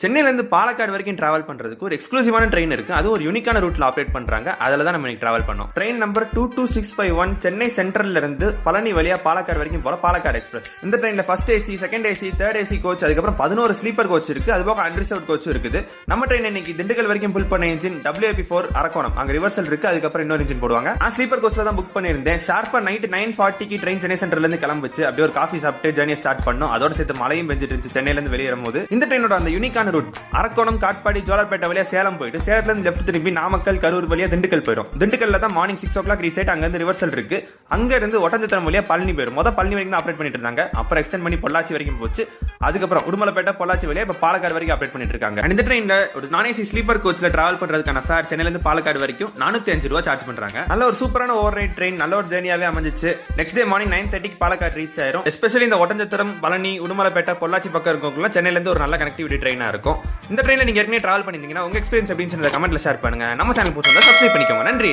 சென்னையிலேருந்து பாலக்காடு வரைக்கும் டிராவல் பண்ணுறதுக்கு ஒரு எக்ஸ்க்ளூசிவான ட்ரெயின் இருக்குது. அது ஒரு யூனிக்கான ரூட்டில் ஆப்ரேட் பண்ணுறாங்க. அதில் தான் நம்ம இன்னைக்கு டிராவல் பண்ணோம். ட்ரெயின் நம்பர் 22651 சென்னை சென்ட்ரல்லேருந்து பழனி வழியாக பாலக்காடு வரைக்கும் போகிற பாலக்காடு எக்ஸ்பிரஸ். இந்த ட்ரெயினில் first AC, second AC, third AC coach, அதுக்கப்புறம் 11 ஸ்லீப்பர் கோச் இருக்குது. அதுபோக அன்ரிசர்வ்ட் கோச்சும் இருக்குது. நம்ம ட்ரெயின் இன்னைக்கு திண்டுக்கல் வரைக்கும் புல் பண்ண இன்ஜின் WAP4 அரக்கோணம், அங்கே ரிவர்சல் இருக்குது. அதுக்கப்புறம் இன்னொரு இன்ஜின் போடுவாங்க. நான் ஸ்லீப்பர் கோச்சில் தான் புக் பண்ணியிருந்தேன். ஷார்ப்பாக நைட் 9:40 ட்ரெயின் சென்னை சென்ட்ரல்லேருந்து கிளம்பிச்சு. அப்படியே ஒரு காஃபி சாப்பிட்டு ஜர்னியை ஸ்டார்ட் பண்ணோம். அதோட சேர்த்து மழையும் பெஞ்சிட்டு இருந்துச்சு சென்னையிலேருந்து வெளியேறும் போது. இந்த ட்ரெயினோட அந்த யூனிக்கான ரூட் அரக்கோணம், காட்பாடி, ஜோலார்பேட்டை வழியா சேலம் போயிட்டு சேலத்துல இருந்து லெஃப்ட் திரும்பி நாமக்கல், கரூர் வழியா திண்டுக்கல் போயிடும். திண்டுக்கல்ல தான் மார்னிங் 6 o'clock ரீச் ஆயிட்டு அங்க இருந்து ரிவர்சல் இருக்கு. அங்க இருந்து ஒட்டஞ்சத்திரம் வழியா பழனி போயிடும். பழனி வரைக்கும் ஆப்ரேட் பண்ணிட்டு இருந்தாங்க. அப்புறம் எக்ஸ்டெண்ட் பண்ணி பொள்ளாச்சி வரைக்கும் போச்சு. அதுக்கப்புறம் உடுமலைப்பேட்டை, பொள்ளாச்சி வழியா இப்ப பாலக்காடு வரைக்கும் ஆப்ரேட் பண்ணிட்டு இருக்காங்க. இந்த ட்ரெயின்ல ஒரு நான்-ஏசி ஸ்லீப்பர் கோச்ல டிராவல் பண்றதுக்கான ஃபேர் சென்னையில இருந்து பாலக்காடு வரைக்கும் 405 ரூபாய் சார்ஜ் பண்றாங்க. நல்ல ஒரு சூப்பரான ஓவர் நைட் ட்ரெயின், நல்ல ஒரு ஜேர்னியாவே அமைஞ்சிச்சு. Next day morning 9:30 Palakkad reach ஆயிரும். எஸ்பெஷலி இந்த ஒட்டஞ்சத்திரம், பழனி, உடுமலைப்பேட்டை, பொள்ளாச்சி பக்கம் இருக்கவங்க சென்னையில இருந்து ஒரு நல்ல கனெக்டிவிட்டி ட்ரெயினா இருக்கும். இந்த ட்ரெயின்ல நீங்க ஏற்கனவே டிராவல் பண்ணிருந்தீங்கன்னா உங்க எக்ஸ்பீரியன்ஸ் எப்படின்னு கமெண்ட்ல ஷேர் பண்ணுங்க. நம்ம சேனல் புதுசா சப்ஸ்கிரைப் பண்ணிக்கோங்க. நன்றி.